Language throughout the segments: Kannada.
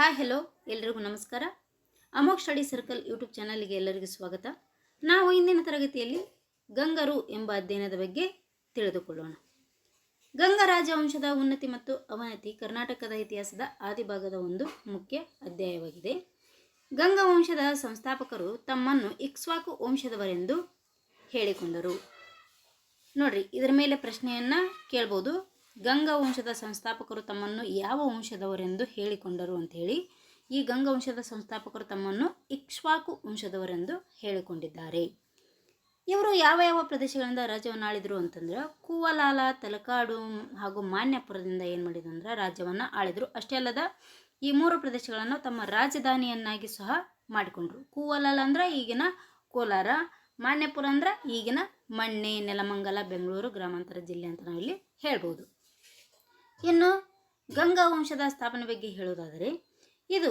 ಹಾಯ್ ಹೆಲೋ ಎಲ್ಲರಿಗೂ ನಮಸ್ಕಾರ. ಅಮೋಕ್ ಸ್ಟಡಿ ಸರ್ಕಲ್ ಯೂಟ್ಯೂಬ್ ಚಾನಲ್ಗೆ ಎಲ್ಲರಿಗೂ ಸ್ವಾಗತ. ನಾವು ಇಂದಿನ ತರಗತಿಯಲ್ಲಿ ಗಂಗರು ಎಂಬ ಅಧ್ಯಯನದ ಬಗ್ಗೆ ತಿಳಿದುಕೊಳ್ಳೋಣ. ಗಂಗ ರಾಜವಂಶದ ಉನ್ನತಿ ಮತ್ತು ಅವನತಿ ಕರ್ನಾಟಕದ ಇತಿಹಾಸದ ಆದಿಭಾಗದ ಒಂದು ಮುಖ್ಯ ಅಧ್ಯಾಯವಾಗಿದೆ. ಗಂಗ ವಂಶದ ಸಂಸ್ಥಾಪಕರು ತಮ್ಮನ್ನು ಇಕ್ಷ್ವಾಕು ವಂಶದವರೆಂದು ಹೇಳಿಕೊಂಡರು. ನೋಡ್ರಿ, ಇದರ ಮೇಲೆ ಪ್ರಶ್ನೆಯನ್ನು ಕೇಳ್ಬೋದು. ಗಂಗ ವಂಶದ ಸಂಸ್ಥಾಪಕರು ತಮ್ಮನ್ನು ಯಾವ ವಂಶದವರೆಂದು ಹೇಳಿಕೊಂಡರು ಅಂಥೇಳಿ. ಈ ಗಂಗ ವಂಶದ ಸಂಸ್ಥಾಪಕರು ತಮ್ಮನ್ನು ಇಕ್ಷ್ವಾಕು ವಂಶದವರೆಂದು ಹೇಳಿಕೊಂಡಿದ್ದಾರೆ. ಇವರು ಯಾವ ಯಾವ ಪ್ರದೇಶಗಳಿಂದ ರಾಜ್ಯವನ್ನು ಆಳಿದರು ಅಂತಂದ್ರೆ, ಕೂವಲಾಲ, ತಲಕಾಡು ಹಾಗೂ ಮಾನ್ಯಪುರದಿಂದ ಏನು ಮಾಡಿದ್ರು ಅಂದ್ರೆ ರಾಜ್ಯವನ್ನು ಆಳಿದರು. ಅಷ್ಟೇ ಅಲ್ಲದ ಈ ಮೂರು ಪ್ರದೇಶಗಳನ್ನು ತಮ್ಮ ರಾಜಧಾನಿಯನ್ನಾಗಿ ಸಹ ಮಾಡಿಕೊಂಡ್ರು. ಕೂವಲಾಲ ಅಂದ್ರೆ ಈಗಿನ ಕೋಲಾರ, ಮಾನ್ಯಪುರ ಅಂದ್ರೆ ಈಗಿನ ಮಣ್ಣೆ, ನೆಲಮಂಗಲ, ಬೆಂಗಳೂರು ಗ್ರಾಮಾಂತರ ಜಿಲ್ಲೆ ಅಂತ ನಾವಿಲ್ಲಿ ಹೇಳ್ಬೋದು. ಇನ್ನು ಗಂಗಾ ವಂಶದ ಸ್ಥಾಪನೆ ಬಗ್ಗೆ ಹೇಳುವುದಾದರೆ, ಇದು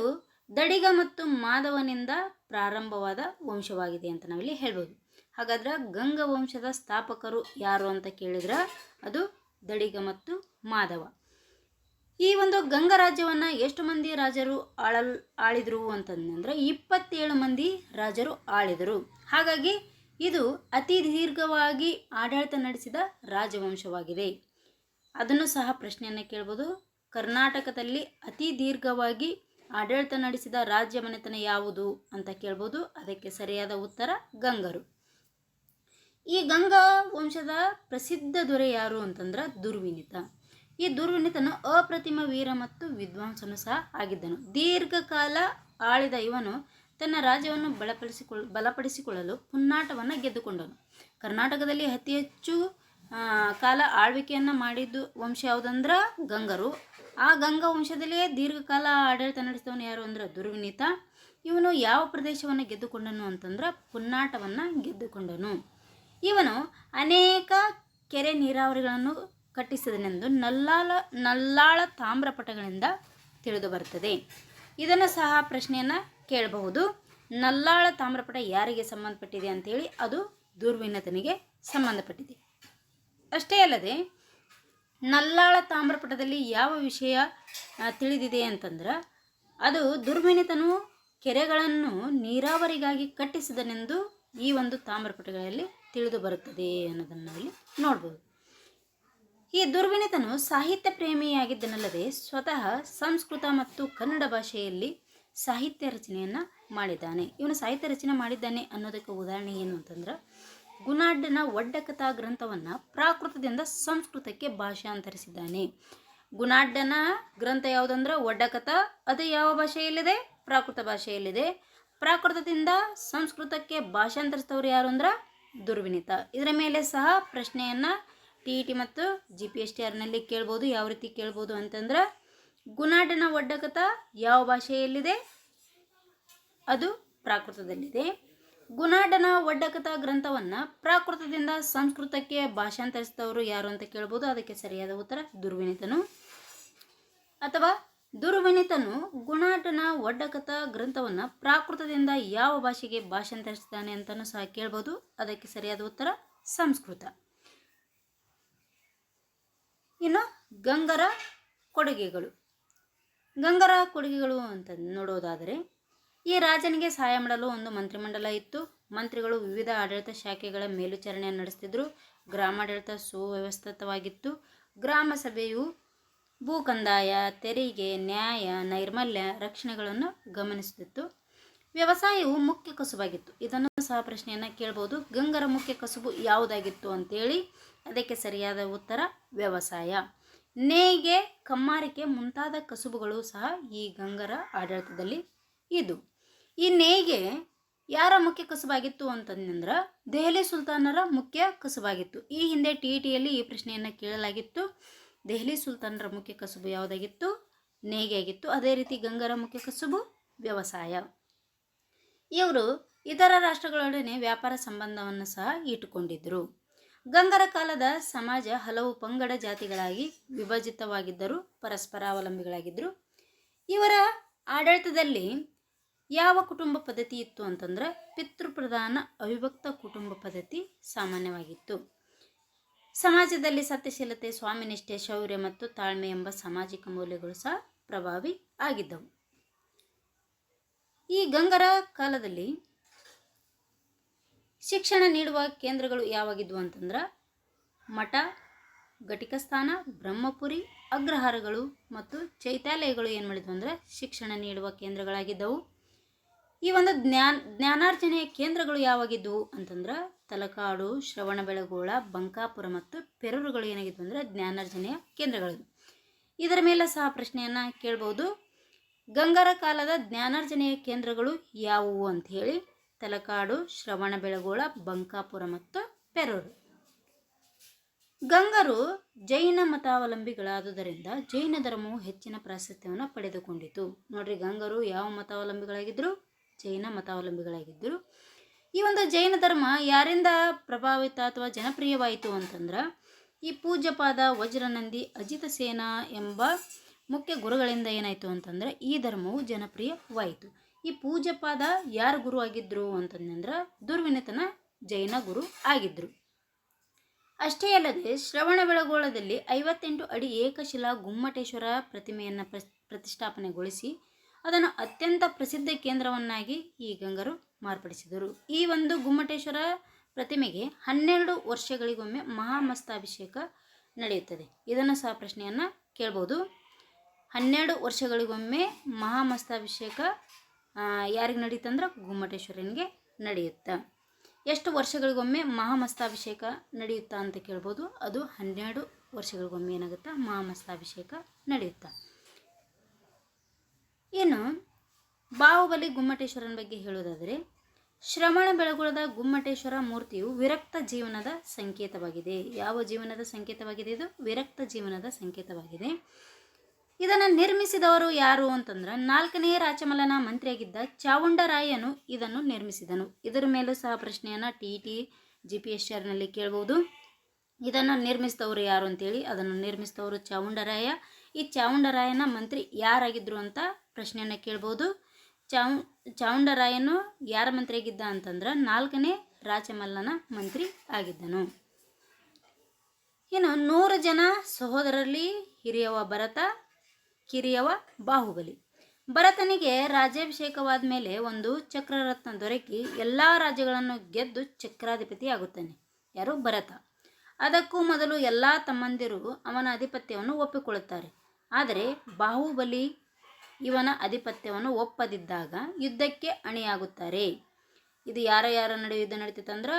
ದಡಿಗ ಮತ್ತು ಮಾಧವನಿಂದ ಪ್ರಾರಂಭವಾದ ವಂಶವಾಗಿದೆ ಅಂತ ನಾವಿಲ್ಲಿ ಹೇಳ್ಬೋದು. ಹಾಗಾದ್ರೆ ಗಂಗಾ ವಂಶದ ಸ್ಥಾಪಕರು ಯಾರು ಅಂತ ಕೇಳಿದ್ರೆ ಅದು ದಡಿಗ ಮತ್ತು ಮಾಧವ. ಈ ಒಂದು ಗಂಗಾ ರಾಜ್ಯವನ್ನು ಎಷ್ಟು ಮಂದಿ ರಾಜರು ಆಳಿದ್ರು ಅಂತಂದ್ರೆ 27 ಮಂದಿ ರಾಜರು ಆಳಿದರು. ಹಾಗಾಗಿ ಇದು ಅತಿ ದೀರ್ಘವಾಗಿ ಆಡಳಿತ ನಡೆಸಿದ ರಾಜವಂಶವಾಗಿದೆ. ಅದನ್ನು ಸಹ ಪ್ರಶ್ನೆಯನ್ನು ಕೇಳ್ಬೋದು. ಕರ್ನಾಟಕದಲ್ಲಿ ಅತಿ ದೀರ್ಘವಾಗಿ ಆಡಳಿತ ನಡೆಸಿದ ರಾಜ್ಯ ಮನೆತನ ಯಾವುದು ಅಂತ ಕೇಳ್ಬೋದು. ಅದಕ್ಕೆ ಸರಿಯಾದ ಉತ್ತರ ಗಂಗರು. ಈ ಗಂಗಾ ವಂಶದ ಪ್ರಸಿದ್ಧ ದೊರೆ ಯಾರು ಅಂತಂದ್ರೆ ದುರ್ವಿನಿತ. ಈ ದುರ್ವಿನಿತನು ಅಪ್ರತಿಮ ವೀರ ಮತ್ತು ವಿದ್ವಾಂಸನು ಸಹ ಆಗಿದ್ದನು. ದೀರ್ಘಕಾಲ ಆಳಿದ ಇವನು ತನ್ನ ರಾಜ್ಯವನ್ನು ಬಲಪಡಿಸಿಕೊಳ್ಳಲು ಪುನ್ನಾಟವನ್ನು ಗೆದ್ದುಕೊಂಡನು. ಕರ್ನಾಟಕದಲ್ಲಿ ಅತಿ ಹೆಚ್ಚು ಕಾಲ ಆಳ್ವಿಕೆಯನ್ನು ಮಾಡಿದ್ದು ವಂಶ ಯಾವುದಂದ್ರೆ ಗಂಗರು. ಆ ಗಂಗಾ ವಂಶದಲ್ಲಿಯೇ ದೀರ್ಘಕಾಲ ಆಡಳಿತ ನಡೆಸಿದವನು ಯಾರು ಅಂದ್ರೆ ದುರ್ವಿನಿತ. ಇವನು ಯಾವ ಪ್ರದೇಶವನ್ನು ಗೆದ್ದುಕೊಂಡನು ಅಂತಂದ್ರೆ ಪುನ್ನಾಟವನ್ನು ಗೆದ್ದುಕೊಂಡನು. ಇವನು ಅನೇಕ ಕೆರೆ ನೀರಾವರಿಗಳನ್ನು ಕಟ್ಟಿಸಿದನೆಂದು ನಲ್ಲಾಳ ತಾಮ್ರಪಟಗಳಿಂದ ತಿಳಿದು ಬರುತ್ತದೆ. ಇದನ್ನು ಸಹ ಪ್ರಶ್ನೆಯನ್ನು ಕೇಳಬಹುದು. ನಲ್ಲಾಳ ತಾಮ್ರಪಟ ಯಾರಿಗೆ ಸಂಬಂಧಪಟ್ಟಿದೆ ಅಂತೇಳಿ ಅದು ದುರ್ವಿನಿತನಿಗೆ ಸಂಬಂಧಪಟ್ಟಿದೆ. ಅಷ್ಟೇ ಅಲ್ಲದೆ ನಲ್ಲಾಳ ತಾಮ್ರಪಟದಲ್ಲಿ ಯಾವ ವಿಷಯ ತಿಳಿದಿದೆ ಅಂತಂದ್ರೆ ಅದು ದುರ್ವಿನಿತನು ಕೆರೆಗಳನ್ನು ನೀರಾವರಿಗಾಗಿ ಕಟ್ಟಿಸಿದನೆಂದು ಈ ಒಂದು ತಾಮ್ರಪಟಗಳಲ್ಲಿ ತಿಳಿದು ಬರುತ್ತದೆ ಅನ್ನೋದನ್ನು ಇಲ್ಲಿ ನೋಡ್ಬೋದು. ಈ ದುರ್ವಿನಿತನು ಸಾಹಿತ್ಯ ಪ್ರೇಮಿಯಾಗಿದ್ದನಲ್ಲದೆ ಸ್ವತಃ ಸಂಸ್ಕೃತ ಮತ್ತು ಕನ್ನಡ ಭಾಷೆಯಲ್ಲಿ ಸಾಹಿತ್ಯ ರಚನೆಯನ್ನು ಮಾಡಿದ್ದಾನೆ. ಇವನು ಸಾಹಿತ್ಯ ರಚನೆ ಮಾಡಿದ್ದಾನೆ ಅನ್ನೋದಕ್ಕೆ ಉದಾಹರಣೆ ಏನು ಅಂತಂದ್ರೆ, ಗುಣಾಢ್ಯನ ಒಡ್ಡಕಥಾ ಗ್ರಂಥವನ್ನು ಪ್ರಾಕೃತದಿಂದ ಸಂಸ್ಕೃತಕ್ಕೆ ಭಾಷಾಂತರಿಸಿದ್ದಾನೆ. ಗುಣಾಢ್ಯನ ಗ್ರಂಥ ಯಾವುದಂದ್ರೆ ಒಡ್ಡಕಥಾ. ಅದು ಯಾವ ಭಾಷೆಯಲ್ಲಿದೆ? ಪ್ರಾಕೃತ ಭಾಷೆಯಲ್ಲಿದೆ. ಪ್ರಾಕೃತದಿಂದ ಸಂಸ್ಕೃತಕ್ಕೆ ಭಾಷಾಂತರಿಸಿದವರು ಯಾರು ಅಂದ್ರೆ ದುರ್ವಿನಿತ. ಇದರ ಮೇಲೆ ಸಹ ಪ್ರಶ್ನೆಯನ್ನು TET ಮತ್ತು GPSTRನಲ್ಲಿ ಕೇಳ್ಬೋದು. ಯಾವ ರೀತಿ ಕೇಳ್ಬೋದು ಅಂತಂದ್ರೆ, ಗುಣಾಢ್ಯನ ಒಡ್ಡಕಥಾ ಯಾವ ಭಾಷೆಯಲ್ಲಿದೆ? ಅದು ಪ್ರಾಕೃತದಲ್ಲಿದೆ. ಗುಣಾಢ್ಯನ ಒಡ್ಡಕಥಾ ಗ್ರಂಥವನ್ನು ಪ್ರಾಕೃತದಿಂದ ಸಂಸ್ಕೃತಕ್ಕೆ ಭಾಷಾಂತರಿಸಿದವರು ಯಾರು ಅಂತ ಕೇಳ್ಬೋದು. ಅದಕ್ಕೆ ಸರಿಯಾದ ಉತ್ತರ ದುರ್ವಿನಿತನು. ಅಥವಾ ದುರ್ವಿನಿತನು ಗುಣಾಢ್ಯನ ಒಡ್ಡಕಥಾ ಗ್ರಂಥವನ್ನು ಪ್ರಾಕೃತದಿಂದ ಯಾವ ಭಾಷೆಗೆ ಭಾಷಾಂತರಿಸಿದ್ದಾನೆ ಅಂತಲೂ ಸಹ ಕೇಳ್ಬೋದು. ಅದಕ್ಕೆ ಸರಿಯಾದ ಉತ್ತರ ಸಂಸ್ಕೃತ. ಇನ್ನು ಗಂಗರ ಕೊಡುಗೆಗಳು. ಗಂಗರ ಕೊಡುಗೆಗಳು ಅಂತ ನೋಡೋದಾದರೆ, ಈ ರಾಜನಿಗೆ ಸಹಾಯ ಮಾಡಲು ಒಂದು ಮಂತ್ರಿಮಂಡಲ ಇತ್ತು. ಮಂತ್ರಿಗಳು ವಿವಿಧ ಆಡಳಿತ ಶಾಖೆಗಳ ಮೇಲ್ವಿಚಾರಣೆಯನ್ನು ನಡೆಸ್ತಿದ್ರು. ಗ್ರಾಮಾಡಳಿತ ಸುವ್ಯವಸ್ಥಿತವಾಗಿತ್ತು. ಗ್ರಾಮ ಸಭೆಯು ಭೂ ಕಂದಾಯ, ತೆರಿಗೆ, ನ್ಯಾಯ, ನೈರ್ಮಲ್ಯ, ರಕ್ಷಣೆಗಳನ್ನು ಗಮನಿಸುತ್ತಿತ್ತು. ವ್ಯವಸಾಯವು ಮುಖ್ಯ ಕಸುಬಾಗಿತ್ತು. ಇದನ್ನು ಸಹ ಪ್ರಶ್ನೆಯನ್ನು ಕೇಳ್ಬೋದು. ಗಂಗರ ಮುಖ್ಯ ಕಸುಬು ಯಾವುದಾಗಿತ್ತು ಅಂತೇಳಿ. ಅದಕ್ಕೆ ಸರಿಯಾದ ಉತ್ತರ ವ್ಯವಸಾಯ. ನೇಯ್ಗೆ, ಕಮ್ಮಾರಿಕೆ ಮುಂತಾದ ಕಸುಬುಗಳು ಸಹ ಈ ಗಂಗರ ಆಡಳಿತದಲ್ಲಿ ಇದು. ಈ ನೇಯ್ಗೆ ಯಾರ ಮುಖ್ಯ ಕಸುಬಾಗಿತ್ತು ಅಂತಂದ್ರೆ ದೆಹಲಿ ಸುಲ್ತಾನರ ಮುಖ್ಯ ಕಸುಬಾಗಿತ್ತು. ಈ ಹಿಂದೆ TETಯಲ್ಲಿ ಈ ಪ್ರಶ್ನೆಯನ್ನು ಕೇಳಲಾಗಿತ್ತು. ದೆಹಲಿ ಸುಲ್ತಾನರ ಮುಖ್ಯ ಕಸುಬು ಯಾವುದಾಗಿತ್ತು? ನೇಯ್ಗೆ ಆಗಿತ್ತು. ಅದೇ ರೀತಿ ಗಂಗರ ಮುಖ್ಯ ಕಸುಬು ವ್ಯವಸಾಯ. ಇವರು ಇತರ ರಾಷ್ಟ್ರಗಳೊಡನೆ ವ್ಯಾಪಾರ ಸಂಬಂಧವನ್ನು ಸಹ ಇಟ್ಟುಕೊಂಡಿದ್ದರು. ಗಂಗರ ಕಾಲದ ಸಮಾಜ ಹಲವು ಪಂಗಡ ಜಾತಿಗಳಾಗಿ ವಿಭಜಿತವಾಗಿದ್ದರು, ಪರಸ್ಪರ ಅವಲಂಬಿಗಳಾಗಿದ್ದರು. ಇವರ ಆಡಳಿತದಲ್ಲಿ ಯಾವ ಕುಟುಂಬ ಪದ್ಧತಿ ಇತ್ತು ಅಂತಂದ್ರೆ ಪಿತೃಪ್ರಧಾನ ಅವಿಭಕ್ತ ಕುಟುಂಬ ಪದ್ಧತಿ ಸಾಮಾನ್ಯವಾಗಿತ್ತು. ಸಮಾಜದಲ್ಲಿ ಸತ್ಯಶೀಲತೆ, ಸ್ವಾಮಿನಿಷ್ಠೆ, ಶೌರ್ಯ ಮತ್ತು ತಾಳ್ಮೆ ಎಂಬ ಸಾಮಾಜಿಕ ಮೌಲ್ಯಗಳು ಸಹ ಪ್ರಭಾವಿ ಆಗಿದ್ದವು. ಈ ಗಂಗರ ಕಾಲದಲ್ಲಿ ಶಿಕ್ಷಣ ನೀಡುವ ಕೇಂದ್ರಗಳು ಯಾವಾಗಿದ್ವು ಅಂತಂದ್ರೆ ಮಠ, ಘಟಿಕಸ್ಥಾನ, ಬ್ರಹ್ಮಪುರಿ, ಅಗ್ರಹಾರಗಳು ಮತ್ತು ಚೈತ್ಯಾಲಯಗಳು ಏನು ಮಾಡಿದ್ವು ಅಂದರೆ ಶಿಕ್ಷಣ ನೀಡುವ ಕೇಂದ್ರಗಳಾಗಿದ್ದವು. ಈ ಒಂದು ಜ್ಞಾನಾರ್ಜನೆಯ ಕೇಂದ್ರಗಳು ಯಾವಾಗಿದ್ದವು ಅಂತಂದ್ರೆ ತಲಕಾಡು, ಶ್ರವಣಬೆಳಗೊಳ, ಬಂಕಾಪುರ ಮತ್ತು ಪೆರೂರುಗಳು ಏನಾಗಿದ್ವು ಅಂದರೆ ಜ್ಞಾನಾರ್ಜನೆಯ ಕೇಂದ್ರಗಳು. ಇದರ ಮೇಲೆ ಸಹ ಪ್ರಶ್ನೆಯನ್ನು ಕೇಳ್ಬೋದು. ಗಂಗರ ಕಾಲದ ಜ್ಞಾನಾರ್ಜನೆಯ ಕೇಂದ್ರಗಳು ಯಾವುವು ಅಂತ ಹೇಳಿ ತಲಕಾಡು, ಶ್ರವಣಬೆಳಗೊಳ, ಬಂಕಾಪುರ ಮತ್ತು ಪೆರೂರು. ಗಂಗರು ಜೈನ ಮತಾವಲಂಬಿಗಳಾದುದರಿಂದ ಜೈನ ಧರ್ಮವು ಹೆಚ್ಚಿನ ಪ್ರಾಶಸ್ತ್ಯವನ್ನು ಪಡೆದುಕೊಂಡಿತು. ನೋಡ್ರಿ, ಗಂಗರು ಯಾವ ಮತಾವಲಂಬಿಗಳಾಗಿದ್ದರು? ಜೈನ ಮತಾವಲಂಬಿಗಳಾಗಿದ್ದರು. ಈ ಒಂದು ಜೈನ ಧರ್ಮ ಯಾರಿಂದ ಪ್ರಭಾವಿತ ಅಥವಾ ಜನಪ್ರಿಯವಾಯಿತು ಅಂತಂದ್ರೆ ಈ ಪೂಜ್ಯಪಾದ ವಜ್ರನಂದಿ ಅಜಿತ ಸೇನ ಎಂಬ ಮುಖ್ಯ ಗುರುಗಳಿಂದ ಏನಾಯಿತು ಅಂತಂದ್ರೆ ಈ ಧರ್ಮವು ಜನಪ್ರಿಯವಾಯಿತು. ಈ ಪೂಜ್ಯಪಾದ ಯಾರು ಗುರು ಆಗಿದ್ರು ಅಂತಂದ್ರೆ ದುರ್ವಿನಿತನ ಜೈನ ಗುರು ಆಗಿದ್ರು. ಅಷ್ಟೇ ಅಲ್ಲದೆ ಶ್ರವಣಬೆಳಗೊಳದಲ್ಲಿ 58 ಅಡಿ ಏಕಶಿಲಾ ಗುಮ್ಮಟೇಶ್ವರ ಪ್ರತಿಮೆಯನ್ನು ಪ್ರತಿಷ್ಠಾಪನೆಗೊಳಿಸಿ ಅದನ್ನು ಅತ್ಯಂತ ಪ್ರಸಿದ್ಧ ಕೇಂದ್ರವನ್ನಾಗಿ ಈ ಗಂಗರು ಮಾರ್ಪಡಿಸಿದರು. ಈ ಒಂದು ಗುಮ್ಮಟೇಶ್ವರ ಪ್ರತಿಮೆಗೆ 12 ವರ್ಷಗಳಿಗೊಮ್ಮೆ ಮಹಾಮಸ್ತಾಭಿಷೇಕ ನಡೆಯುತ್ತದೆ. ಇದನ್ನು ಸಹ ಪ್ರಶ್ನೆಯನ್ನು ಕೇಳ್ಬೋದು. 12 ವರ್ಷಗಳಿಗೊಮ್ಮೆ ಮಹಾಮಸ್ತಾಭಿಷೇಕ ಯಾರಿಗೆ ನಡೀತಂದ್ರೆ ಗುಮ್ಮಟೇಶ್ವರನಿಗೆ ನಡೆಯುತ್ತೆ. ಎಷ್ಟು ವರ್ಷಗಳಿಗೊಮ್ಮೆ ಮಹಾಮಸ್ತಾಭಿಷೇಕ ನಡೆಯುತ್ತಾ ಅಂತ ಕೇಳ್ಬೋದು. ಅದು 12 ವರ್ಷಗಳಿಗೊಮ್ಮೆ ಏನಾಗುತ್ತೆ ಮಹಾಮಸ್ತಾಭಿಷೇಕ ನಡೆಯುತ್ತಾ. ಇನ್ನು ಬಾಹುಬಲಿ ಗುಮ್ಮಟೇಶ್ವರನ ಬಗ್ಗೆ ಹೇಳೋದಾದರೆ ಶ್ರವಣಬೆಳಗೊಳದ ಗುಮ್ಮಟೇಶ್ವರ ಮೂರ್ತಿಯು ವಿರಕ್ತ ಜೀವನದ ಸಂಕೇತವಾಗಿದೆ. ಯಾವ ಜೀವನದ ಸಂಕೇತವಾಗಿದೆ? ಇದು ವಿರಕ್ತ ಜೀವನದ ಸಂಕೇತವಾಗಿದೆ. ಇದನ್ನು ನಿರ್ಮಿಸಿದವರು ಯಾರು ಅಂತಂದ್ರೆ 4ನೇ ರಾಚಮಲ್ಲನ ಮಂತ್ರಿಯಾಗಿದ್ದ ಚಾವುಂಡರಾಯನು ಇದನ್ನು ನಿರ್ಮಿಸಿದನು. ಇದರ ಮೇಲೂ ಸಹ ಪ್ರಶ್ನೆಯನ್ನು TET GPSRನಲ್ಲಿ ಕೇಳ್ಬೋದು. ಇದನ್ನು ನಿರ್ಮಿಸಿದವರು ಯಾರು ಅಂತೇಳಿ. ಅದನ್ನು ನಿರ್ಮಿಸಿದವರು ಚಾವುಂಡರಾಯ. ಈ ಚಾವುಂಡರಾಯನ ಮಂತ್ರಿ ಯಾರಾಗಿದ್ದರು ಅಂತ ಪ್ರಶ್ನೆಯನ್ನು ಕೇಳ್ಬೋದು. ಚಾವುಂಡರಾಯನು ಯಾರ ಮಂತ್ರಿಯಾಗಿದ್ದ ಅಂತಂದ್ರೆ 4ನೇ ರಾಚಮಲ್ಲನ ಮಂತ್ರಿ ಆಗಿದ್ದನು. ಇನ್ನು 100 ಜನ ಸಹೋದರರಲ್ಲಿ ಹಿರಿಯವ ಭರತ, ಕಿರಿಯವ ಬಾಹುಬಲಿ. ಭರತನಿಗೆ ರಾಜ್ಯಾಭಿಷೇಕವಾದ ಮೇಲೆ ಒಂದು ಚಕ್ರರತ್ನ ದೊರಕಿ ಎಲ್ಲ ರಾಜ್ಯಗಳನ್ನು ಗೆದ್ದು ಚಕ್ರಾಧಿಪತಿ ಆಗುತ್ತಾನೆ. ಯಾರು? ಭರತ. ಅದಕ್ಕೂ ಮೊದಲು ಎಲ್ಲ ತಮ್ಮಂದಿರು ಅವನ ಆಧಿಪತ್ಯವನ್ನು ಒಪ್ಪಿಕೊಳ್ಳುತ್ತಾರೆ. ಆದರೆ ಬಾಹುಬಲಿ ಇವನ ಆಧಿಪತ್ಯವನ್ನು ಒಪ್ಪದಿದ್ದಾಗ ಯುದ್ಧಕ್ಕೆ ಅಣಿಯಾಗುತ್ತಾರೆ. ಇದು ಯಾರ ನಡುವೆ ಯುದ್ಧ ನಡೀತೈತೆ ಅಂದ್ರೆ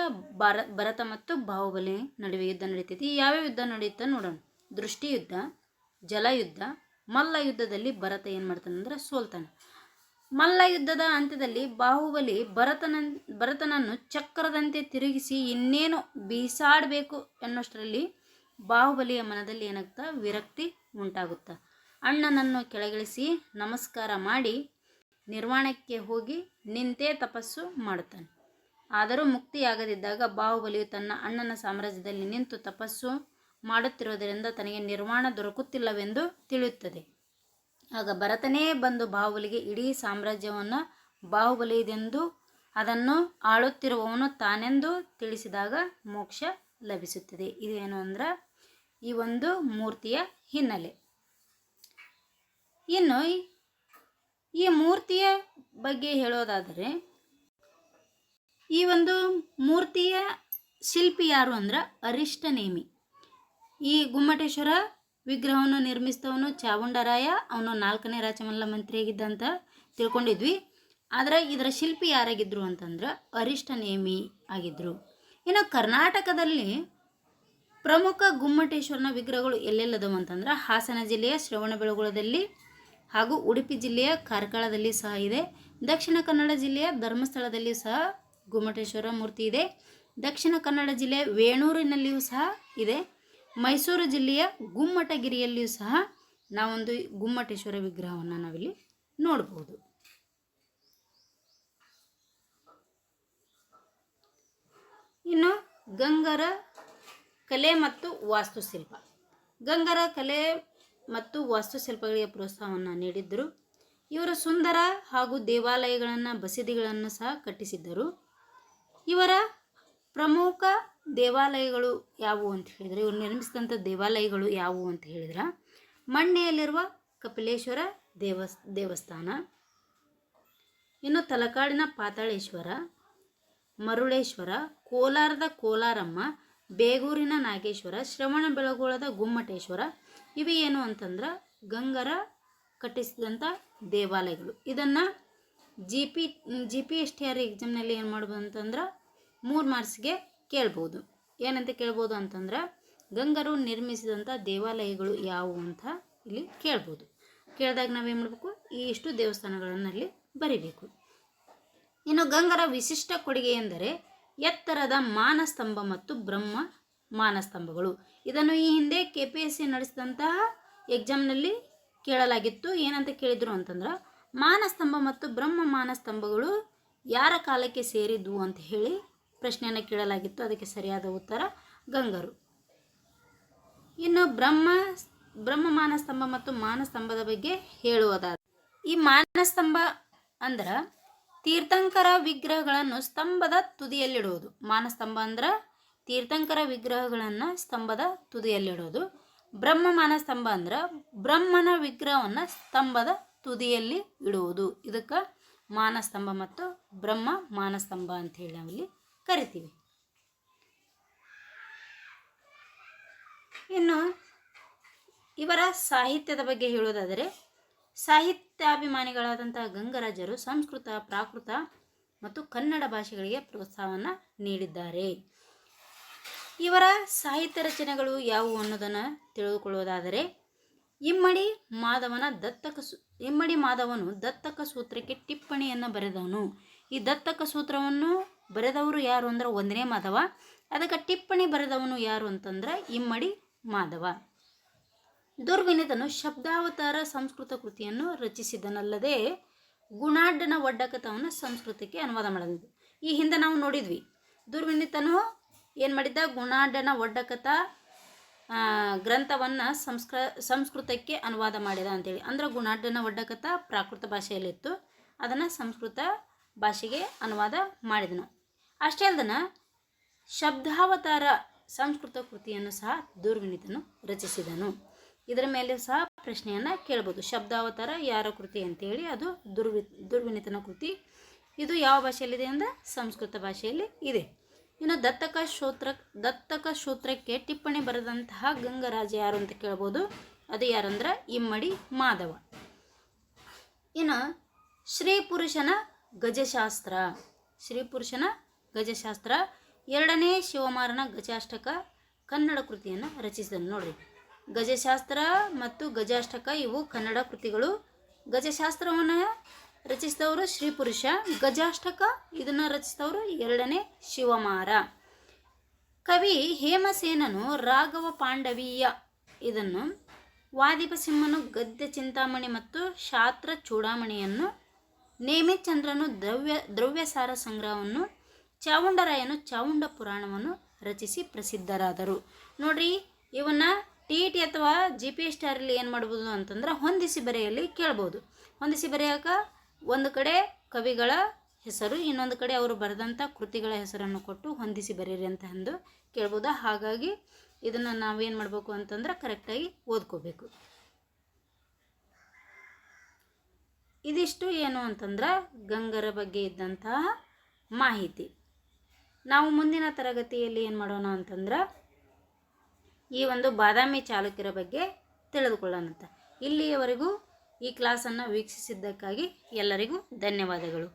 ಭರತ ಮತ್ತು ಬಾಹುಬಲಿ ನಡುವೆ ಯುದ್ಧ ನಡೀತೈತಿ. ಯಾವ್ಯಾವ ಯುದ್ಧ ನಡೆಯುತ್ತೆ ನೋಡೋಣ. ದೃಷ್ಟಿ ಯುದ್ಧ, ಜಲಯುದ್ಧ, ಮಲ್ಲ ಯುದ್ಧದಲ್ಲಿ ಭರತ ಏನು ಮಾಡ್ತಾನೆ ಅಂದ್ರೆ ಸೋಲ್ತಾನೆ. ಮಲ್ಲ ಯುದ್ಧದ ಅಂತ್ಯದಲ್ಲಿ ಬಾಹುಬಲಿ ಭರತನನ್ನು ಚಕ್ರದಂತೆ ತಿರುಗಿಸಿ ಇನ್ನೇನು ಬೀಸಾಡಬೇಕು ಎನ್ನುವಷ್ಟರಲ್ಲಿ ಬಾಹುಬಲಿಯ ಮನದಲ್ಲಿ ಏನಾಗ್ತಾ ವಿರಕ್ತಿ ಉಂಟಾಗುತ್ತಾ ಅಣ್ಣನನ್ನು ಕೆಳಗಿಳಿಸಿ ನಮಸ್ಕಾರ ಮಾಡಿ ನಿರ್ವಾಣಕ್ಕೆ ಹೋಗಿ ನಿಂತೇ ತಪಸ್ಸು ಮಾಡುತ್ತಾನೆ. ಆದರೂ ಮುಕ್ತಿಯಾಗದಿದ್ದಾಗ ಬಾಹುಬಲಿಯು ತನ್ನ ಅಣ್ಣನ ಸಾಮ್ರಾಜ್ಯದಲ್ಲಿ ನಿಂತು ತಪಸ್ಸು ಮಾಡುತ್ತಿರುವುದರಿಂದ ತನಗೆ ನಿರ್ವಾಣ ದೊರಕುತ್ತಿಲ್ಲವೆಂದು ತಿಳಿಯುತ್ತದೆ. ಆಗ ಭರತನೇ ಬಂದು ಬಾಹುಬಲಿಗೆ ಇಡೀ ಸಾಮ್ರಾಜ್ಯವನ್ನು ಬಾಹುಬಲಿಯದೆಂದು ಅದನ್ನು ಆಳುತ್ತಿರುವವನು ತಾನೆಂದು ತಿಳಿಸಿದಾಗ ಮೋಕ್ಷ ಲಭಿಸುತ್ತದೆ. ಇದೇನು ಅಂದ್ರೆ ಈ ಒಂದು ಮೂರ್ತಿಯ ಹಿನ್ನೆಲೆ. ಇನ್ನು ಈ ಮೂರ್ತಿಯ ಬಗ್ಗೆ ಹೇಳೋದಾದರೆ ಈ ಒಂದು ಮೂರ್ತಿಯ ಶಿಲ್ಪಿ ಯಾರು ಅಂದ್ರೆ ಅರಿಷ್ಟನೇಮಿ. ಈ ಗುಮ್ಮಟೇಶ್ವರ ವಿಗ್ರಹವನ್ನು ನಿರ್ಮಿಸಿದವನು ಚಾವುಂಡರಾಯ. ಅವನು 4ನೇ ರಾಚಮಲ್ಲ ಮಂತ್ರಿಯಾಗಿದ್ದಂತ ತಿಳ್ಕೊಂಡಿದ್ವಿ. ಆದರೆ ಇದರ ಶಿಲ್ಪಿ ಯಾರಾಗಿದ್ದರು ಅಂತಂದ್ರೆ ಅರಿಷ್ಟನೇಮಿ ಆಗಿದ್ದರು. ಇನ್ನು ಕರ್ನಾಟಕದಲ್ಲಿ ಪ್ರಮುಖ ಗುಮ್ಮಟೇಶ್ವರನ ವಿಗ್ರಹಗಳು ಎಲ್ಲೆಲ್ಲದವು ಅಂತಂದ್ರೆ ಹಾಸನ ಜಿಲ್ಲೆಯ ಶ್ರವಣಬೆಳಗೊಳದಲ್ಲಿ ಹಾಗೂ ಉಡುಪಿ ಜಿಲ್ಲೆಯ ಕಾರ್ಕಳದಲ್ಲಿ ಸಹ ಇದೆ. ದಕ್ಷಿಣ ಕನ್ನಡ ಜಿಲ್ಲೆಯ ಧರ್ಮಸ್ಥಳದಲ್ಲಿ ಸಹ ಗುಮ್ಮಟೇಶ್ವರ ಮೂರ್ತಿ ಇದೆ. ದಕ್ಷಿಣ ಕನ್ನಡ ಜಿಲ್ಲೆಯ ವೇಣೂರಿನಲ್ಲಿಯೂ ಸಹ ಇದೆ. ಮೈಸೂರು ಜಿಲ್ಲೆಯ ಗುಮ್ಮಟಗಿರಿಯಲ್ಲಿಯೂ ಸಹ ನಾವೊಂದು ಗುಮ್ಮಟೇಶ್ವರ ವಿಗ್ರಹವನ್ನು ನಾವಿಲ್ಲಿ ನೋಡಬಹುದು. ಇನ್ನು ಗಂಗರ ಕಲೆ ಮತ್ತು ವಾಸ್ತುಶಿಲ್ಪ. ಗಂಗರ ಕಲೆ ಮತ್ತು ವಾಸ್ತುಶಿಲ್ಪಗಳಿಗೆ ಪ್ರೋತ್ಸಾಹವನ್ನು ನೀಡಿದ್ದರು. ಇವರು ಸುಂದರ ಹಾಗೂ ದೇವಾಲಯಗಳನ್ನು ಬಸದಿಗಳನ್ನು ಸಹ ಕಟ್ಟಿಸಿದ್ದರು. ಇವರ ಪ್ರಮುಖ ದೇವಾಲಯಗಳು ಯಾವುವು ಅಂತ ಹೇಳಿದರೆ ಇವರು ನಿರ್ಮಿಸಿದಂಥ ದೇವಾಲಯಗಳು ಯಾವುವು ಅಂತ ಹೇಳಿದ್ರೆ ಮಣ್ಣೆಯಲ್ಲಿರುವ ಕಪಿಲೇಶ್ವರ ದೇವಸ್ಥಾನ, ಇನ್ನು ತಲಕಾಡಿನ ಪಾತಾಳೇಶ್ವರ, ಮರುಳೇಶ್ವರ, ಕೋಲಾರದ ಕೋಲಾರಮ್ಮ, ಬೇಗೂರಿನ ನಾಗೇಶ್ವರ, ಶ್ರವಣಬೆಳಗೊಳದ ಗುಮ್ಮಟೇಶ್ವರ ಇವು ಏನು ಅಂತಂದ್ರೆ ಗಂಗರ ಕಟ್ಟಿಸಿದಂಥ ದೇವಾಲಯಗಳು. ಇದನ್ನು G P S T R ಎಕ್ಸಾಮ್ನಲ್ಲಿ ಏನು ಮಾಡ್ಬೋದು ಅಂತಂದ್ರೆ 3 ಮಾರ್ಕ್ಸ್ಗೆ ಕೇಳ್ಬೋದು. ಏನಂತ ಕೇಳ್ಬೋದು ಅಂತಂದ್ರೆ ಗಂಗರು ನಿರ್ಮಿಸಿದಂಥ ದೇವಾಲಯಗಳು ಯಾವುವು ಅಂತ ಇಲ್ಲಿ ಕೇಳ್ಬೋದು. ಕೇಳಿದಾಗ ನಾವೇನು ಮಾಡಬೇಕು, ಈ ಇಷ್ಟು ದೇವಸ್ಥಾನಗಳನ್ನು ಅಲ್ಲಿ ಬರಿಬೇಕು. ಇನ್ನು ಗಂಗರ ವಿಶಿಷ್ಟ ಕೊಡುಗೆ ಎಂದರೆ ಎತ್ತರದ ಮಾನಸ್ತಂಭ ಮತ್ತು ಬ್ರಹ್ಮ ಮಾನಸ್ತಂಭಗಳು. ಇದನ್ನು ಈ ಹಿಂದೆ KPSC ನಡೆಸಿದಂತಹ ಎಕ್ಸಾಮ್ನಲ್ಲಿ ಕೇಳಲಾಗಿತ್ತು. ಏನಂತ ಕೇಳಿದ್ರು ಅಂತಂದ್ರೆ ಮಾನಸ್ತಂಭ ಮತ್ತು ಬ್ರಹ್ಮ ಮಾನಸ್ತಂಭಗಳು ಯಾರ ಕಾಲಕ್ಕೆ ಸೇರಿದ್ವು ಅಂತ ಹೇಳಿ ಪ್ರಶ್ನೆಯನ್ನು ಕೇಳಲಾಗಿತ್ತು. ಅದಕ್ಕೆ ಸರಿಯಾದ ಉತ್ತರ ಗಂಗರು. ಇನ್ನು ಬ್ರಹ್ಮ ಮಾನಸ್ತಂಭ ಮತ್ತು ಮಾನಸ್ತಂಭದ ಬಗ್ಗೆ ಹೇಳುವುದಾದ, ಈ ಮಾನಸ್ತಂಭ ಅಂದ್ರೆ ತೀರ್ಥಂಕರ ವಿಗ್ರಹಗಳನ್ನು ಸ್ತಂಭದ ತುದಿಯಲ್ಲಿಡುವುದು. ಮಾನಸ್ತಂಭ ಅಂದ್ರೆ ತೀರ್ಥಂಕರ ವಿಗ್ರಹಗಳನ್ನು ಸ್ತಂಭದ ತುದಿಯಲ್ಲಿಡೋದು. ಬ್ರಹ್ಮ ಮಾನಸ್ತಂಭ ಅಂದ್ರೆ ಬ್ರಹ್ಮನ ವಿಗ್ರಹವನ್ನು ಸ್ತಂಭದ ತುದಿಯಲ್ಲಿ ಇಡುವುದು. ಇದಕ್ಕೆ ಮಾನಸ್ತಂಭ ಮತ್ತು ಬ್ರಹ್ಮ ಮಾನಸ್ತಂಭ ಅಂಥೇಳಿ ನಾವಿಲ್ಲಿ ಕರಿತೀವಿ. ಇನ್ನು ಇವರ ಸಾಹಿತ್ಯದ ಬಗ್ಗೆ ಹೇಳೋದಾದರೆ, ಸಾಹಿತ್ಯಾಭಿಮಾನಿಗಳಾದಂಥ ಗಂಗರಾಜರು ಸಂಸ್ಕೃತ, ಪ್ರಾಕೃತ ಮತ್ತು ಕನ್ನಡ ಭಾಷೆಗಳಿಗೆ ಪ್ರೋತ್ಸಾಹವನ್ನು ನೀಡಿದ್ದಾರೆ. ಇವರ ಸಾಹಿತ್ಯ ರಚನೆಗಳು ಯಾವುವು ಅನ್ನೋದನ್ನು ತಿಳಿದುಕೊಳ್ಳುವುದಾದರೆ, ಇಮ್ಮಡಿ ಮಾಧವನು ದತ್ತಕ ಸೂತ್ರಕ್ಕೆ ಟಿಪ್ಪಣಿಯನ್ನು ಬರೆದವನು. ಈ ದತ್ತಕ ಸೂತ್ರವನ್ನು ಬರೆದವರು ಯಾರು ಅಂದ್ರೆ 1ನೇ ಮಾಧವ. ಅದಕ್ಕೆ ಟಿಪ್ಪಣಿ ಬರೆದವನು ಯಾರು ಅಂತಂದ್ರೆ ಇಮ್ಮಡಿ ಮಾಧವ. ದುರ್ವಿನಿತನು ಶಬ್ದಾವತಾರ ಸಂಸ್ಕೃತ ಕೃತಿಯನ್ನು ರಚಿಸಿದನಲ್ಲದೆ ಗುಣಾಢ್ಯನ ಒಡ್ಡಕತವನ್ನು ಸಂಸ್ಕೃತಕ್ಕೆ ಅನುವಾದ ಮಾಡಿದ. ಈ ಹಿಂದೆ ನಾವು ನೋಡಿದ್ವಿ, ದುರ್ವಿನಿತನು ಏನು ಮಾಡಿದ್ದ, ಗುಣಾಢ್ಯನ ಒಡ್ಡಕತ ಗ್ರಂಥವನ್ನು ಸಂಸ್ಕೃತಕ್ಕೆ ಅನುವಾದ ಮಾಡಿದ ಅಂತೇಳಿ. ಅಂದ್ರೆ ಗುಣಾಢ್ಯನ ಒಡ್ಡಕತ ಪ್ರಾಕೃತ ಭಾಷೆಯಲ್ಲಿತ್ತು, ಅದನ್ನು ಸಂಸ್ಕೃತ ಭಾಷೆಗೆ ಅನುವಾದ ಮಾಡಿದನು. ಅಷ್ಟೇ ಅಲ್ದನ ಶಬ್ದಾವತಾರ ಸಂಸ್ಕೃತ ಕೃತಿಯನ್ನು ಸಹ ದುರ್ವಿನಿತನು ರಚಿಸಿದನು. ಇದರ ಮೇಲೆ ಸಹ ಪ್ರಶ್ನೆಯನ್ನು ಕೇಳ್ಬೋದು. ಶಬ್ದಾವತಾರ ಯಾರ ಕೃತಿ ಅಂತೇಳಿ, ಅದು ದುರ್ವಿನಿತನ ಕೃತಿ. ಇದು ಯಾವ ಭಾಷೆಯಲ್ಲಿದೆ ಅಂದರೆ ಸಂಸ್ಕೃತ ಭಾಷೆಯಲ್ಲಿ ಇದೆ. ಇನ್ನು ದತ್ತಕ ಸೂತ್ರಕ್ಕೆ ಟಿಪ್ಪಣಿ ಬರೆದಂತಹ ಗಂಗರಾಜ ಯಾರು ಅಂತ ಕೇಳ್ಬೋದು. ಅದು ಯಾರಂದ್ರೆ ಇಮ್ಮಡಿ ಮಾಧವ. ಇನ್ನು ಶ್ರೀ ಪುರುಷನ ಗಜಶಾಸ್ತ್ರ 2ನೇ ಶಿವಮಾರನ ಗಜಾಷ್ಟಕ ಕನ್ನಡ ಕೃತಿಯನ್ನು ರಚಿಸಿದನು. ನೋಡ್ರಿ, ಗಜಶಾಸ್ತ್ರ ಮತ್ತು ಗಜಾಷ್ಟಕ ಇವು ಕನ್ನಡ ಕೃತಿಗಳು. ಗಜಶಾಸ್ತ್ರವನ್ನು ರಚಿಸಿದವರು ಶ್ರೀ ಪುರುಷ, ಗಜಾಷ್ಟಕ ಇದನ್ನು ರಚಿಸಿದವರು 2ನೇ ಶಿವಮಾರ. ಕವಿ ಹೇಮಸೇನನು ರಾಘವ ಪಾಂಡವೀಯ ಇದನ್ನು, ವಾದಿಪಸಿಂಹನು ಗದ್ಯ ಚಿಂತಾಮಣಿ ಮತ್ತು ಶಾಸ್ತ್ರ ಚೂಡಾಮಣಿಯನ್ನು, ನೇಮಿಚಂದ್ರನು ದ್ರವ್ಯಸಾರ ಸಂಗ್ರಹವನ್ನು, ಚಾವುಂಡರಾಯನು ಚಾವುಂಡ ಪುರಾಣವನ್ನು ರಚಿಸಿ ಪ್ರಸಿದ್ಧರಾದರು. ನೋಡ್ರಿ, ಇವನ್ನ TET ಅಥವಾ GPST ಏನು ಮಾಡ್ಬೋದು ಅಂತಂದ್ರೆ ಹೊಂದಿಸಿ ಬರೆಯಲ್ಲಿ ಕೇಳ್ಬೋದು. ಹೊಂದಿಸಿ ಬರೆಯೋಕೆ ಒಂದು ಕಡೆ ಕವಿಗಳ ಹೆಸರು, ಇನ್ನೊಂದು ಕಡೆ ಅವರು ಬರೆದಂಥ ಕೃತಿಗಳ ಹೆಸರನ್ನು ಕೊಟ್ಟು ಹೊಂದಿಸಿ ಬರೀರಿ ಅಂತ ಅಂದು ಕೇಳ್ಬೋದು. ಹಾಗಾಗಿ ಇದನ್ನು ನಾವೇನು ಮಾಡಬೇಕು ಅಂತಂದ್ರೆ ಕರೆಕ್ಟಾಗಿ ಓದ್ಕೋಬೇಕು. ಇದಿಷ್ಟು ಏನು ಅಂತಂದ್ರೆ ಗಂಗರ ಬಗ್ಗೆ ಇದ್ದಂತಹ ಮಾಹಿತಿ. ನಾವು ಮುಂದಿನ ತರಗತಿಯಲ್ಲಿ ಏನು ಮಾಡೋಣ ಅಂತಂದ್ರೆ ಈ ಒಂದು ಬಾದಾಮಿ ಚಾಲುಕ್ಯರ ಬಗ್ಗೆ ತಿಳಿದುಕೊಳ್ಳೋಣ. ಇಲ್ಲಿಯವರೆಗೂ ಈ ಕ್ಲಾಸನ್ನು ವೀಕ್ಷಿಸಿದ್ದಕ್ಕಾಗಿ ಎಲ್ಲರಿಗೂ ಧನ್ಯವಾದಗಳು.